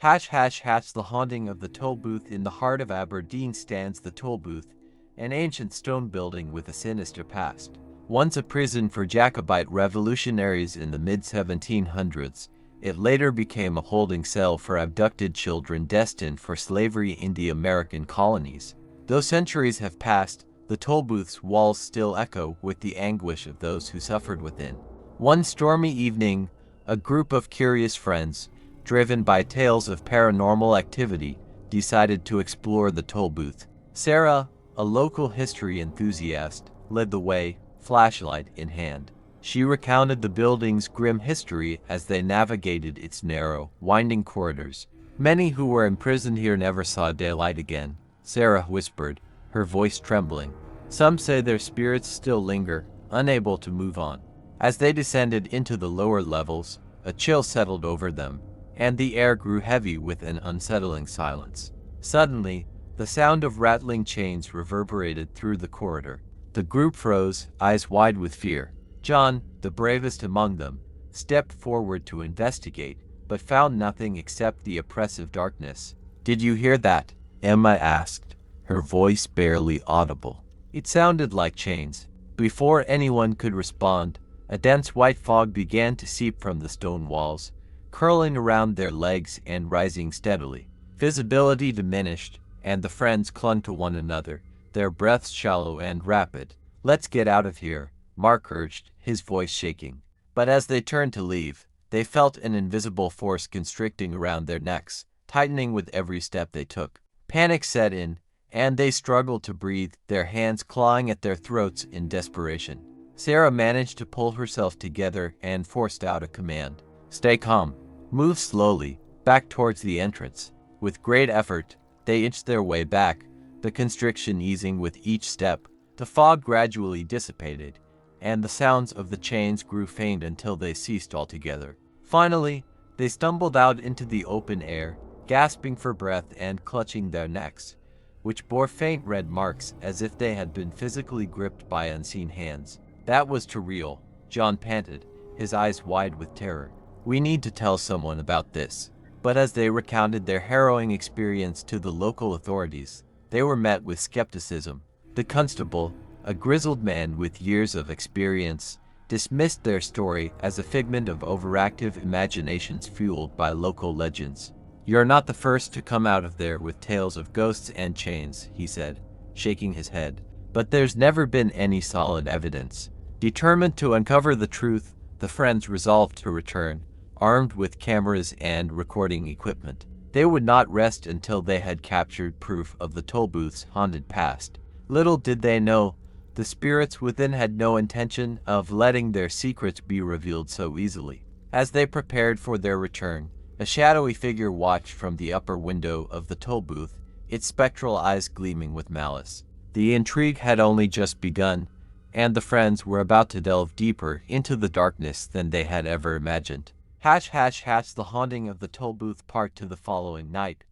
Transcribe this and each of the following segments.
The haunting of the toll booth. In the heart of Aberdeen stands the toll booth, an ancient stone building with a sinister past. Once a prison for Jacobite revolutionaries in the mid-1700s, it later became a holding cell for abducted children destined for slavery in the American colonies. Though centuries have passed, the toll booth's walls still echo with the anguish of those who suffered within. One stormy evening, a group of curious friends, driven by tales of paranormal activity, decided to explore the toll booth. Sarah, a local history enthusiast, led the way, flashlight in hand. She recounted the building's grim history as they navigated its narrow, winding corridors. "Many who were imprisoned here never saw daylight again," Sarah whispered, her voice trembling. "Some say their spirits still linger, unable to move on." As they descended into the lower levels, a chill settled over them, and the air grew heavy with an unsettling silence. Suddenly, the sound of rattling chains reverberated through the corridor. The group froze, eyes wide with fear. John, the bravest among them, stepped forward to investigate, but found nothing except the oppressive darkness. "Did you hear that?" Emma asked, her voice barely audible. It sounded like chains. Before anyone could respond, a dense white fog began to seep from the stone walls, curling around their legs and rising steadily. Visibility diminished, and the friends clung to one another, their breaths shallow and rapid. "Let's get out of here," Mark urged, his voice shaking. But as they turned to leave, they felt an invisible force constricting around their necks, tightening with every step they took. Panic set in, and they struggled to breathe, their hands clawing at their throats in desperation. Sarah managed to pull herself together and forced out a command. "Stay calm. Move slowly, back towards the entrance." With great effort, they inched their way back, the constriction easing with each step. The fog gradually dissipated, and the sounds of the chains grew faint until they ceased altogether. Finally, they stumbled out into the open air, gasping for breath and clutching their necks, which bore faint red marks as if they had been physically gripped by unseen hands. "That was too real," John panted, his eyes wide with terror. "We need to tell someone about this." But as they recounted their harrowing experience to the local authorities, they were met with skepticism. The constable, a grizzled man with years of experience, dismissed their story as a figment of overactive imaginations fueled by local legends. "You're not the first to come out of there with tales of ghosts and chains," he said, shaking his head. "But there's never been any solid evidence." Determined to uncover the truth, the friends resolved to return, armed with cameras and recording equipment. They would not rest until they had captured proof of the toll booth's haunted past. Little did they know, the spirits within had no intention of letting their secrets be revealed so easily. As they prepared for their return, a shadowy figure watched from the upper window of the toll booth, its spectral eyes gleaming with malice. The intrigue had only just begun, and the friends were about to delve deeper into the darkness than they had ever imagined. The haunting of the toll booth. Part to the following night.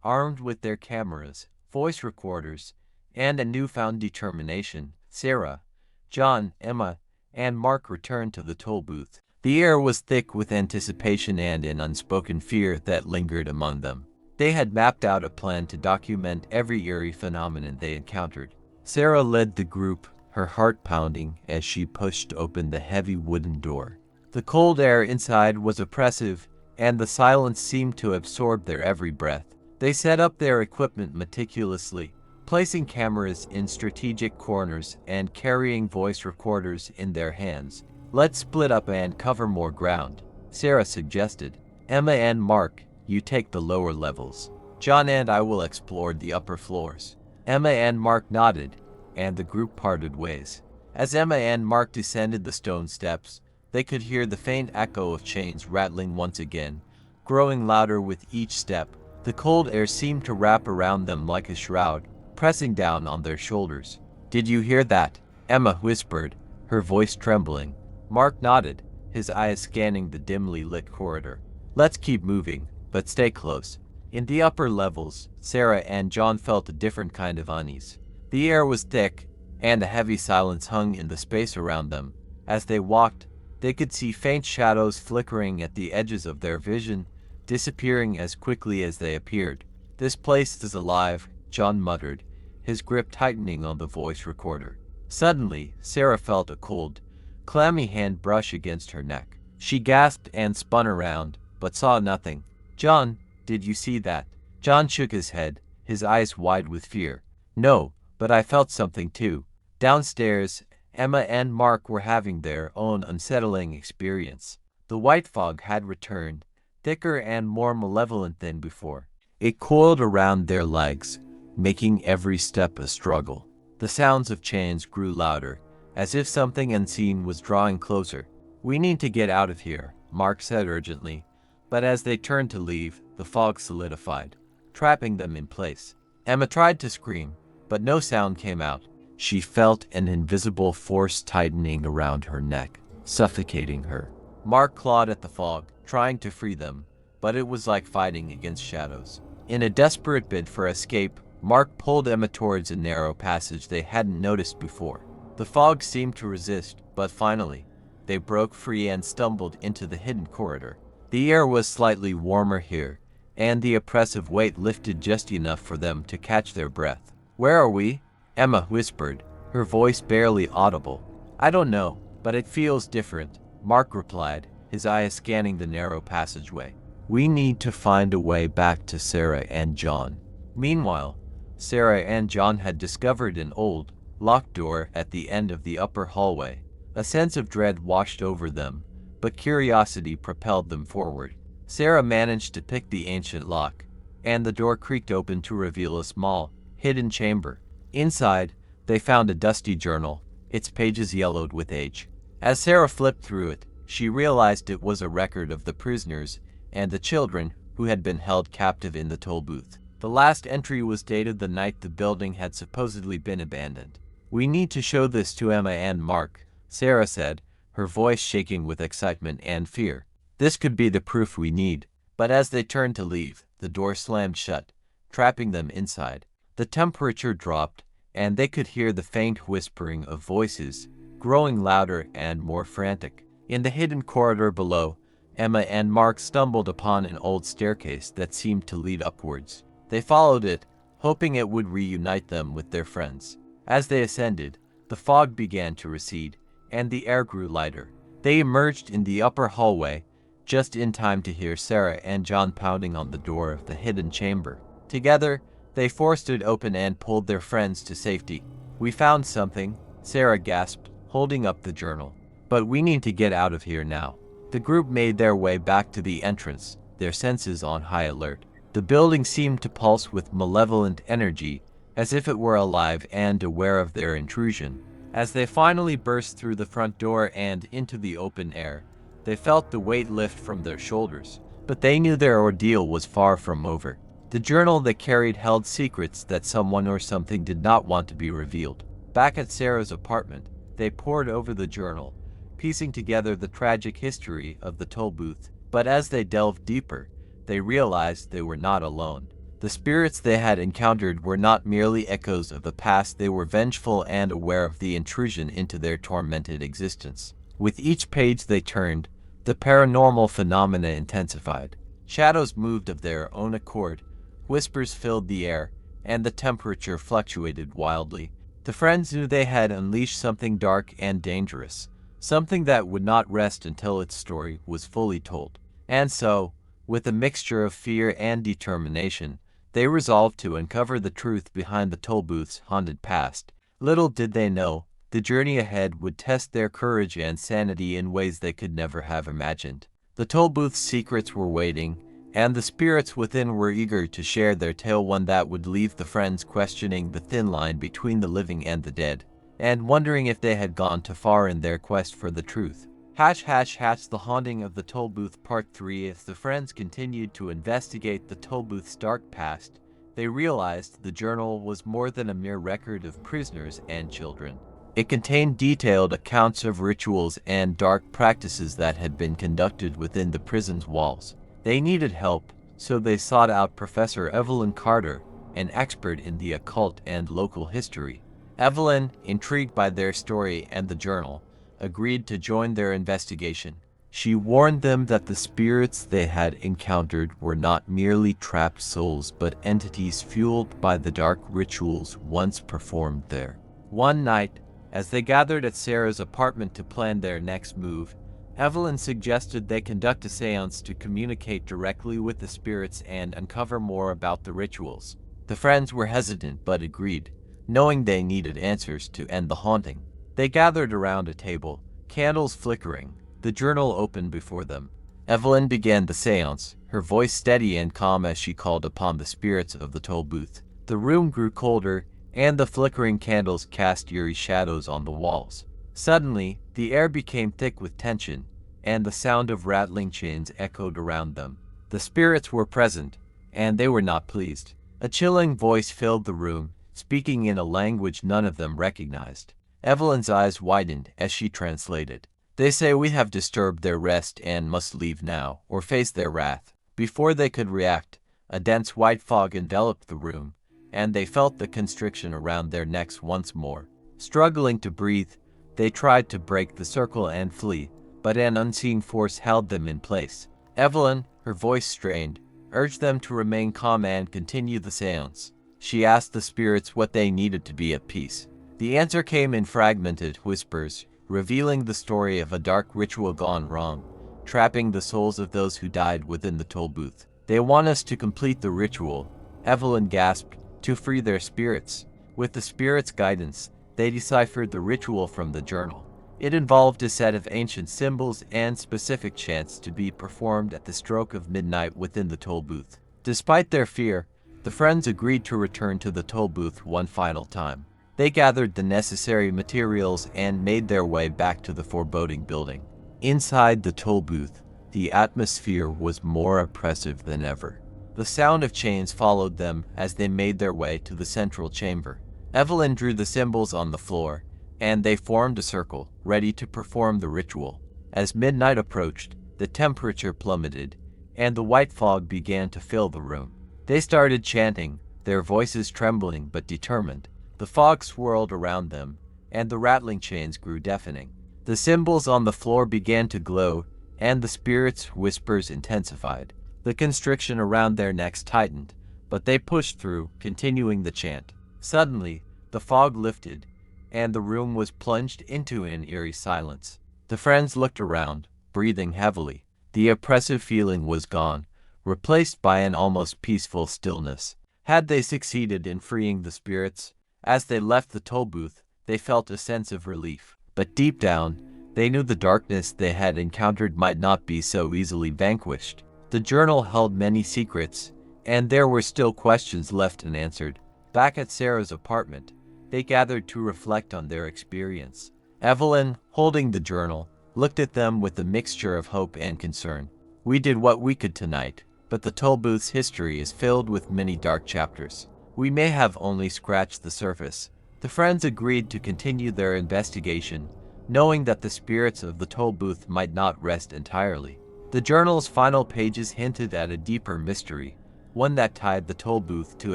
Armed with their cameras, voice recorders, and a newfound determination, Sarah, John, Emma, and Mark returned to the toll booth. The air was thick with anticipation and an unspoken fear that lingered among them. They had mapped out a plan to document every eerie phenomenon they encountered. Sarah led the group, her heart pounding as she pushed open the heavy wooden door. The cold air inside was oppressive, and the silence seemed to absorb their every breath. They set up their equipment meticulously, placing cameras in strategic corners and carrying voice recorders in their hands. "Let's split up and cover more ground," Sarah suggested. "Emma and Mark, you take the lower levels. John and I will explore the upper floors." Emma and Mark nodded, and the group parted ways. As Emma and Mark descended the stone steps, they could hear the faint echo of chains rattling once again, growing louder with each step. The cold air seemed to wrap around them like a shroud, pressing down on their shoulders. "Did you hear that?" Emma whispered, her voice trembling. Mark nodded, his eyes scanning the dimly lit corridor. "Let's keep moving, but stay close." In the upper levels, Sarah and John felt a different kind of unease. The air was thick, and a heavy silence hung in the space around them. As they walked, they could see faint shadows flickering at the edges of their vision, disappearing as quickly as they appeared. "This place is alive," John muttered, his grip tightening on the voice recorder. Suddenly, Sarah felt a cold, clammy hand brush against her neck. She gasped and spun around, but saw nothing. "John, did you see that?" John shook his head, his eyes wide with fear. "No, but I felt something too." Downstairs, Emma and Mark were having their own unsettling experience. The white fog had returned, thicker and more malevolent than before. It coiled around their legs, making every step a struggle. The sounds of chains grew louder, as if something unseen was drawing closer. "We need to get out of here," Mark said urgently, but as they turned to leave, the fog solidified, trapping them in place. Emma tried to scream, but no sound came out. She felt an invisible force tightening around her neck, suffocating her. Mark clawed at the fog, trying to free them, but it was like fighting against shadows. In a desperate bid for escape, Mark pulled Emma towards a narrow passage they hadn't noticed before. The fog seemed to resist, but finally, they broke free and stumbled into the hidden corridor. The air was slightly warmer here, and the oppressive weight lifted just enough for them to catch their breath. "Where are we?" Emma whispered, her voice barely audible. "I don't know, but it feels different," Mark replied, his eyes scanning the narrow passageway. "We need to find a way back to Sarah and John." Meanwhile, Sarah and John had discovered an old, locked door at the end of the upper hallway. A sense of dread washed over them, but curiosity propelled them forward. Sarah managed to pick the ancient lock, and the door creaked open to reveal a small, hidden chamber. Inside, they found a dusty journal, its pages yellowed with age. As Sarah flipped through it, she realized it was a record of the prisoners and the children who had been held captive in the toll booth. The last entry was dated the night the building had supposedly been abandoned. "We need to show this to Emma and Mark," Sarah said, her voice shaking with excitement and fear. "This could be the proof we need." But as they turned to leave, the door slammed shut, trapping them inside. The temperature dropped, and they could hear the faint whispering of voices, growing louder and more frantic. In the hidden corridor below, Emma and Mark stumbled upon an old staircase that seemed to lead upwards. They followed it, hoping it would reunite them with their friends. As they ascended, the fog began to recede, and the air grew lighter. They emerged in the upper hallway, just in time to hear Sarah and John pounding on the door of the hidden chamber. Together, they forced it open and pulled their friends to safety. "We found something," Sarah gasped, holding up the journal. "But we need to get out of here now." The group made their way back to the entrance, their senses on high alert. The building seemed to pulse with malevolent energy, as if it were alive and aware of their intrusion. As they finally burst through the front door and into the open air, they felt the weight lift from their shoulders. But they knew their ordeal was far from over. The journal they carried held secrets that someone or something did not want to be revealed. Back at Sarah's apartment, they pored over the journal, piecing together the tragic history of the toll booth. But as they delved deeper, they realized they were not alone. The spirits they had encountered were not merely echoes of the past, they were vengeful and aware of the intrusion into their tormented existence. With each page they turned, the paranormal phenomena intensified. Shadows moved of their own accord, whispers filled the air, and the temperature fluctuated wildly. The friends knew they had unleashed something dark and dangerous, something that would not rest until its story was fully told. And so, with a mixture of fear and determination, they resolved to uncover the truth behind the toll booth's haunted past. Little did they know, the journey ahead would test their courage and sanity in ways they could never have imagined. The toll booth's secrets were waiting, and the spirits within were eager to share their tale, one that would leave the friends questioning the thin line between the living and the dead, and wondering if they had gone too far in their quest for the truth. The Haunting of the Toll Booth Part 3. As the friends continued to investigate the toll booth's dark past, they realized the journal was more than a mere record of prisoners and children. It contained detailed accounts of rituals and dark practices that had been conducted within the prison's walls. They needed help, so they sought out Professor Evelyn Carter, an expert in the occult and local history. Evelyn, intrigued by their story and the journal, agreed to join their investigation. She warned them that the spirits they had encountered were not merely trapped souls but entities fueled by the dark rituals once performed there. One night, as they gathered at Sarah's apartment to plan their next move, Evelyn suggested they conduct a seance to communicate directly with the spirits and uncover more about the rituals. The friends were hesitant but agreed, knowing they needed answers to end the haunting. They gathered around a table, candles flickering, the journal open before them. Evelyn began the seance, her voice steady and calm as she called upon the spirits of the toll booth. The room grew colder, and the flickering candles cast eerie shadows on the walls. Suddenly, the air became thick with tension, and the sound of rattling chains echoed around them. The spirits were present, and they were not pleased. A chilling voice filled the room, speaking in a language none of them recognized. Evelyn's eyes widened as she translated. "They say we have disturbed their rest and must leave now, or face their wrath." Before they could react, a dense white fog enveloped the room, and they felt the constriction around their necks once more. Struggling to breathe, they tried to break the circle and flee, but an unseen force held them in place. Evelyn, her voice strained, urged them to remain calm and continue the seance. She asked the spirits what they needed to be at peace. The answer came in fragmented whispers, revealing the story of a dark ritual gone wrong, trapping the souls of those who died within the toll booth. "They want us to complete the ritual," Evelyn gasped, "to free their spirits." With the spirits' guidance, they deciphered the ritual from the journal. It involved a set of ancient symbols and specific chants to be performed at the stroke of midnight within the toll booth. Despite their fear, the friends agreed to return to the toll booth one final time. They gathered the necessary materials and made their way back to the foreboding building. Inside the toll booth, the atmosphere was more oppressive than ever. The sound of chains followed them as they made their way to the central chamber. Evelyn drew the symbols on the floor, and they formed a circle, ready to perform the ritual. As midnight approached, the temperature plummeted, and the white fog began to fill the room. They started chanting, their voices trembling but determined. The fog swirled around them, and the rattling chains grew deafening. The symbols on the floor began to glow, and the spirits' whispers intensified. The constriction around their necks tightened, but they pushed through, continuing the chant. Suddenly, the fog lifted, and the room was plunged into an eerie silence. The friends looked around, breathing heavily. The oppressive feeling was gone, replaced by an almost peaceful stillness. Had they succeeded in freeing the spirits? As they left the toll booth, they felt a sense of relief. But deep down, they knew the darkness they had encountered might not be so easily vanquished. The journal held many secrets, and there were still questions left unanswered. Back at Sarah's apartment, they gathered to reflect on their experience. Evelyn, holding the journal, looked at them with a mixture of hope and concern. "We did what we could tonight, but the toll booth's history is filled with many dark chapters. We may have only scratched the surface." The friends agreed to continue their investigation, knowing that the spirits of the toll booth might not rest entirely. The journal's final pages hinted at a deeper mystery, one that tied the toll booth to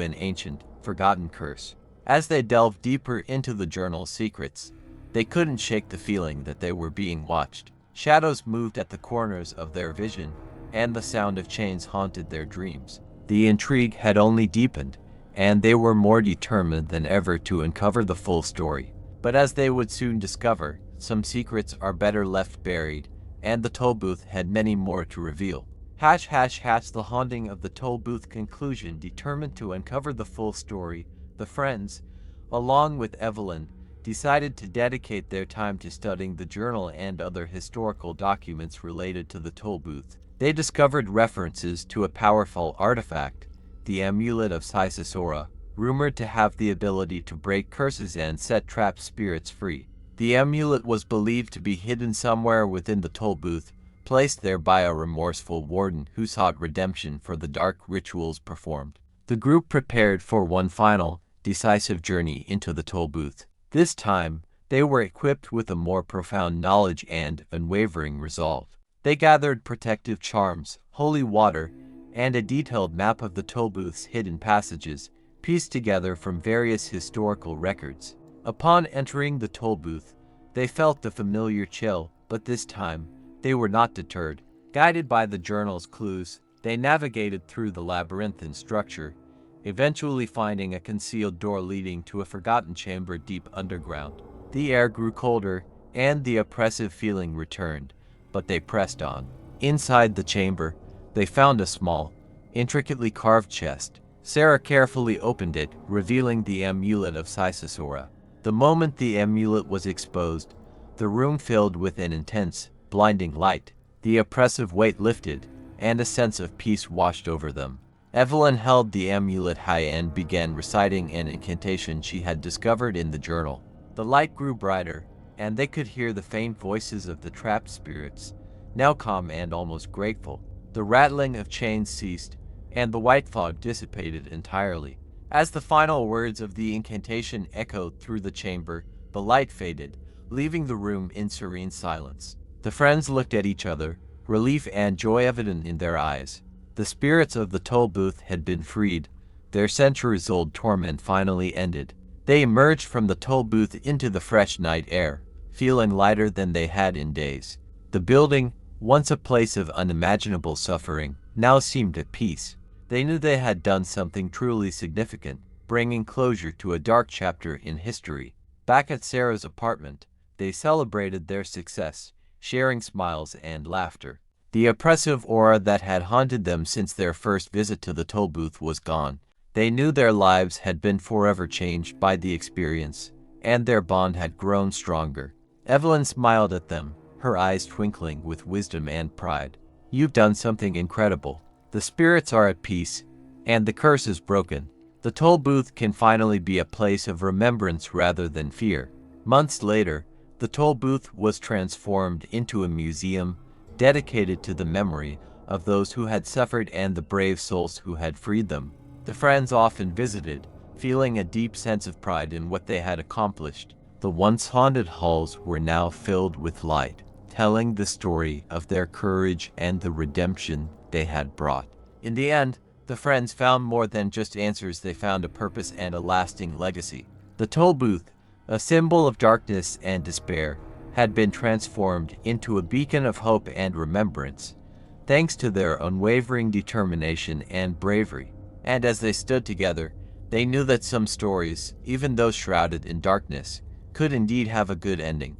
an ancient, forgotten curse. As they delved deeper into the journal's secrets, they couldn't shake the feeling that they were being watched. Shadows moved at the corners of their vision, and the sound of chains haunted their dreams. The intrigue had only deepened, and they were more determined than ever to uncover the full story. But as they would soon discover, some secrets are better left buried, and the toll booth had many more to reveal. The haunting of the toll booth conclusion. Determined to uncover the full story, the friends, along with Evelyn, decided to dedicate their time to studying the journal and other historical documents related to the toll booth. They discovered references to a powerful artifact, the amulet of Solace, rumored to have the ability to break curses and set trapped spirits free. The amulet was believed to be hidden somewhere within the toll booth, placed there by a remorseful warden who sought redemption for the dark rituals performed. The group prepared for one final, decisive journey into the toll booth. This time, they were equipped with a more profound knowledge and unwavering resolve. They gathered protective charms, holy water, and a detailed map of the toll booth's hidden passages, pieced together from various historical records. Upon entering the toll booth, they felt the familiar chill, but this time, they were not deterred. Guided by the journal's clues, they navigated through the labyrinthine structure, eventually finding a concealed door leading to a forgotten chamber deep underground. The air grew colder, and the oppressive feeling returned, but they pressed on. Inside the chamber, they found a small, intricately carved chest. Sarah carefully opened it, revealing the amulet of Sisasora. The moment the amulet was exposed, the room filled with an intense, blinding light. The oppressive weight lifted, and a sense of peace washed over them. Evelyn held the amulet high and began reciting an incantation she had discovered in the journal. The light grew brighter, and they could hear the faint voices of the trapped spirits, now calm and almost grateful. The rattling of chains ceased, and the white fog dissipated entirely. As the final words of the incantation echoed through the chamber, the light faded, leaving the room in serene silence. The friends looked at each other, relief and joy evident in their eyes. The spirits of the toll booth had been freed. Their centuries-old torment finally ended. They emerged from the toll booth into the fresh night air, feeling lighter than they had in days. The building, once a place of unimaginable suffering, now seemed at peace. They knew they had done something truly significant, bringing closure to a dark chapter in history. Back at Sarah's apartment, they celebrated their success, sharing smiles and laughter. The oppressive aura that had haunted them since their first visit to the toll booth was gone. They knew their lives had been forever changed by the experience, and their bond had grown stronger. Evelyn smiled at them, her eyes twinkling with wisdom and pride. "You've done something incredible. The spirits are at peace, and the curse is broken. The toll booth can finally be a place of remembrance rather than fear." Months later, the toll booth was transformed into a museum dedicated to the memory of those who had suffered and the brave souls who had freed them. The friends often visited, feeling a deep sense of pride in what they had accomplished. The once haunted halls were now filled with light, telling the story of their courage and the redemption they had brought. In the end, the friends found more than just answers. They found a purpose and a lasting legacy. The toll booth, a symbol of darkness and despair, had been transformed into a beacon of hope and remembrance, thanks to their unwavering determination and bravery. And as they stood together, they knew that some stories, even those shrouded in darkness, could indeed have a good ending.